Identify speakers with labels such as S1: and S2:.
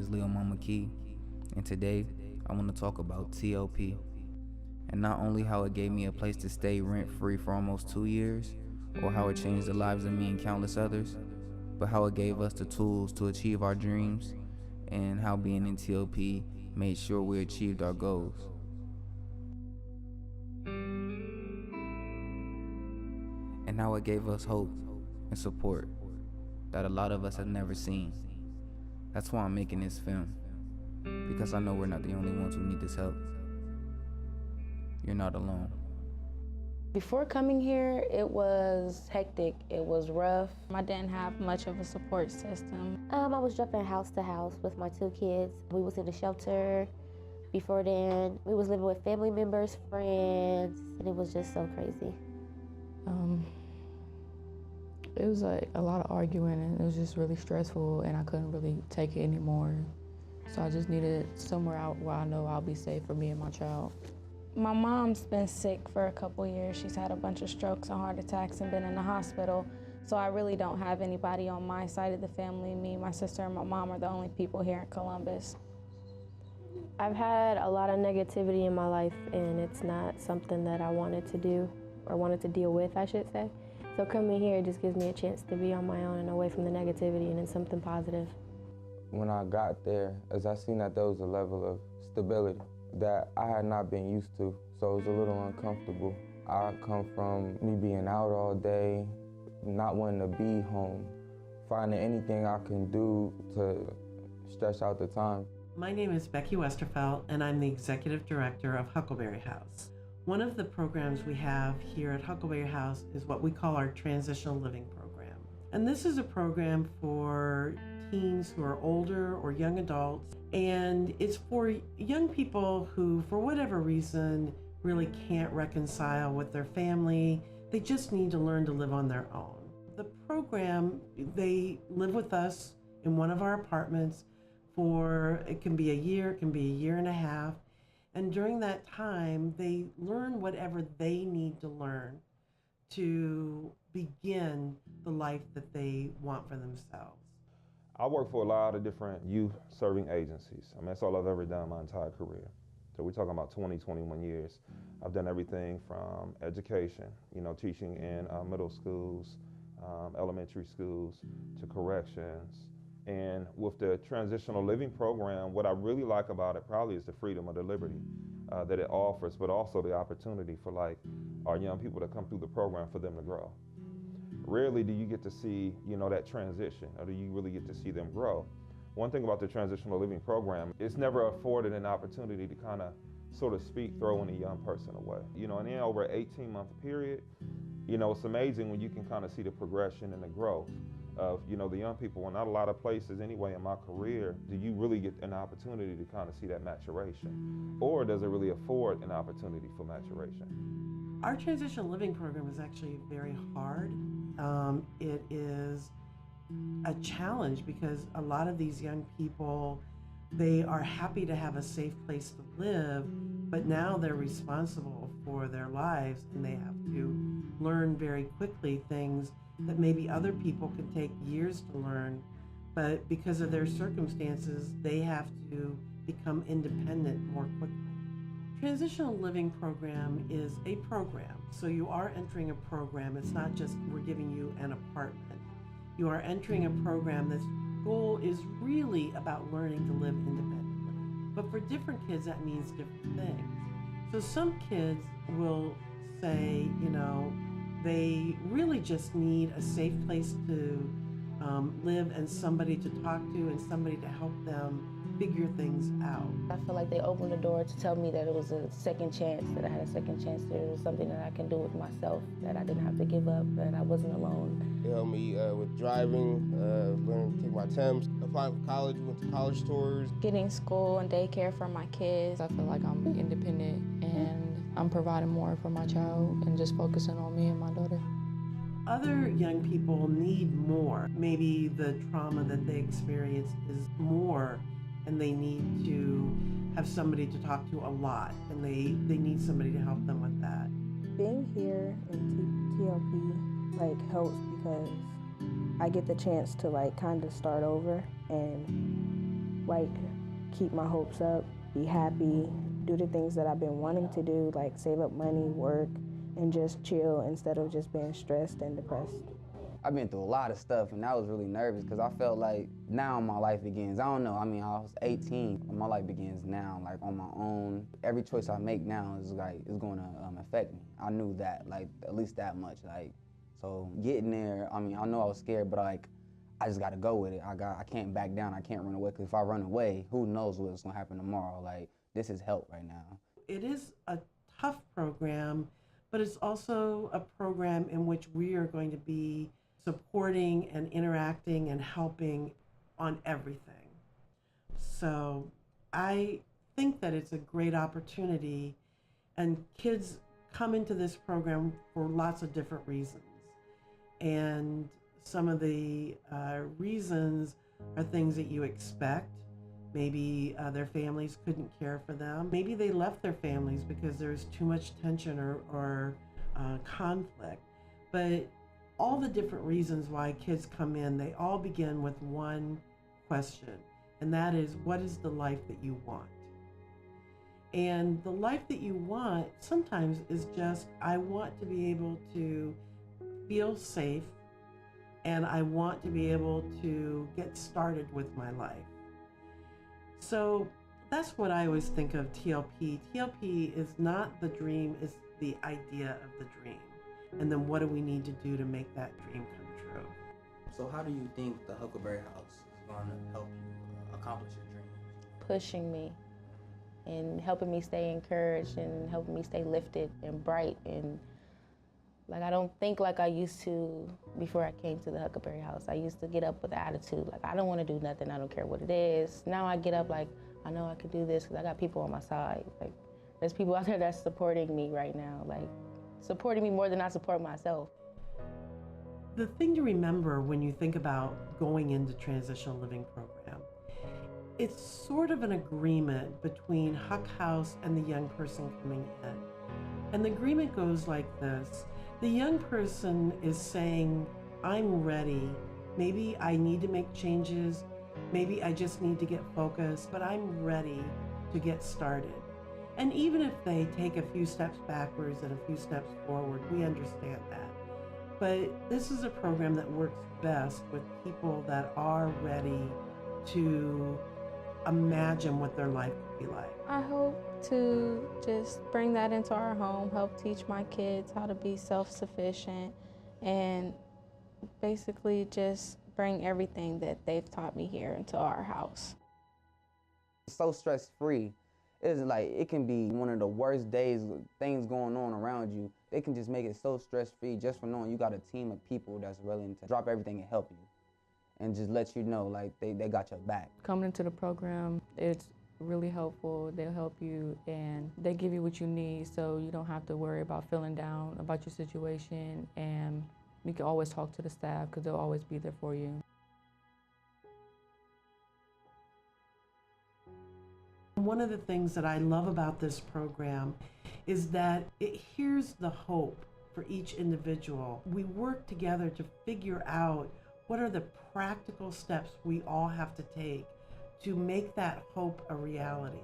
S1: name is Leo Mama Key, and today I want to talk about TOP, and not only how it gave me a place to stay rent-free for almost 2 years, or how it changed the lives of me and countless others, but how it gave us the tools to achieve our dreams, and how being in TOP made sure we achieved our goals. And how it gave us hope and support that a lot of us have never seen. That's why I'm making this film, because I know we're not the only ones who need this help. You're not alone.
S2: Before coming here, it was hectic, it was rough.
S3: I didn't have much of a support system.
S4: I was jumping house to house with my 2 kids. We was in the shelter. Before then, we was living with family members, friends, and it was just so crazy.
S5: It was like a lot of arguing, and it was just really stressful, and I couldn't really take it anymore. So I just needed somewhere out where I know I'll be safe for me and my child.
S3: My mom's been sick for a couple years. She's had a bunch of strokes and heart attacks and been in the hospital. So I really don't have anybody on my side of the family. Me, my sister, and my mom are the only people here in Columbus.
S2: I've had a lot of negativity in my life, and it's not something that I wanted to do, or wanted to deal with, I should say. So coming here just gives me a chance to be on my own and away from the negativity and in something positive.
S6: When I got there, as I seen that there was a level of stability that I had not been used to, so it was a little uncomfortable. I come from me being out all day, not wanting to be home, finding anything I can do to stretch out the time.
S7: My name is Becky Westerfeld, and I'm the Executive Director of Huckleberry House. One of the programs we have here at Huckleberry House is what we call our Transitional Living Program. And this is a program for teens who are older or young adults, and it's for young people who, for whatever reason, really can't reconcile with their family. They just need to learn to live on their own. The program, they live with us in one of our apartments for, it can be a year, it can be a year and a half. And during that time, they learn whatever they need to learn to begin the life that they want for themselves.
S8: I work for a lot of different youth serving agencies. I mean, that's all I've ever done my entire career. So we're talking about 20, 21 years. I've done everything from education, teaching in middle schools, elementary schools, to corrections. And with the Transitional Living Program, what I really like about it probably is the freedom or the liberty that it offers, but also the opportunity for our young people to come through the program for them to grow. Rarely do you get to see, that transition, or do you really get to see them grow. One thing about the Transitional Living Program, it's never afforded an opportunity to kind of, so to speak, throw any young person away. And then over an 18-month period, it's amazing when you can kind of see the progression and the growth of, the young people. Well, not a lot of places anyway in my career do you really get an opportunity to kind of see that maturation, or does it really afford an opportunity for maturation?
S7: Our Transitional Living Program is actually very hard. It is a challenge because a lot of these young people, they are happy to have a safe place to live, but now they're responsible for their lives, and they have to learn very quickly things that maybe other people can take years to learn, but because of their circumstances, they have to become independent more quickly. Transitional Living Program is a program. So you are entering a program. It's not just we're giving you an apartment. You are entering a program that's goal is really about learning to live independently. But for different kids, that means different things. So some kids will say, they really just need a safe place to live and somebody to talk to and somebody to help them figure things out.
S2: I feel like they opened the door to tell me that it was a second chance, that I had a second chance, that it was something that I can do with myself, that I didn't have to give up, that I wasn't alone.
S9: They helped me with driving, learning to take my temps, applying for college, went to college tours.
S3: Getting school and daycare for my kids.
S5: I feel like I'm independent and I'm providing more for my child and just focusing on me and my daughter.
S7: Other young people need more. Maybe the trauma that they experience is more, and they need to have somebody to talk to a lot, and they need somebody to help them with that.
S10: Being here in TLP helps because I get the chance to kind of start over, and like keep my hopes up, be happy, do the things that I've been wanting to do, like save up money, work, and just chill instead of just being stressed and depressed.
S11: I've been through a lot of stuff, and I was really nervous because I felt like now my life begins. I don't know, I mean, I was 18, but my life begins now, like on my own. Every choice I make now is like, it's gonna affect me. I knew that, like at least that much. Like, so getting there, I mean, I know I was scared, but like, I just gotta go with it. I can't back down, I can't run away, because if I run away, who knows what's gonna happen tomorrow. Like, this is help right now.
S7: It is a tough program, but it's also a program in which we are going to be supporting and interacting and helping on everything. So I think that it's a great opportunity, and kids come into this program for lots of different reasons. And some of the reasons are things that you expect. Maybe their families couldn't care for them. Maybe they left their families because there's too much tension or conflict. But all the different reasons why kids come in, they all begin with one question, and that is, what is the life that you want? And the life that you want sometimes is just, I want to be able to feel safe, and I want to be able to get started with my life. So that's what I always think of TLP. TLP is not the dream, it's the idea of the dream. And then what do we need to do to make that dream come true?
S1: So how do you think the Huckleberry House is going to help you accomplish your dreams?
S2: Pushing me and helping me stay encouraged and helping me stay lifted and bright. And like, I don't think like I used to before I came to the Huckleberry House. I used to get up with an attitude, like, I don't want to do nothing, I don't care what it is. Now I get up like, I know I can do this because I got people on my side. Like, there's people out there that's supporting me right now, like supporting me more than I support myself.
S7: The thing to remember when you think about going into Transitional Living Program, it's sort of an agreement between Huck House and the young person coming in. And the agreement goes like this. The young person is saying, I'm ready. Maybe I need to make changes. Maybe I just need to get focused, but I'm ready to get started. And even if they take a few steps backwards and a few steps forward, we understand that. But this is a program that works best with people that are ready to imagine what their life could be like.
S3: I hope to just bring that into our home, help teach my kids how to be self-sufficient, and basically just bring everything that they've taught me here into our house.
S11: So stress-free. It's like, it can be one of the worst days, things going on around you. They can just make it so stress-free just for knowing you got a team of people that's willing to drop everything and help you and just let you know, like, they got your back.
S5: Coming into the program, it's really helpful. They'll help you, and they give you what you need, so you don't have to worry about feeling down about your situation, and you can always talk to the staff because they'll always be there for you.
S7: One of the things that I love about this program is that it hears the hope for each individual. We work together to figure out what are the practical steps we all have to take to make that hope a reality.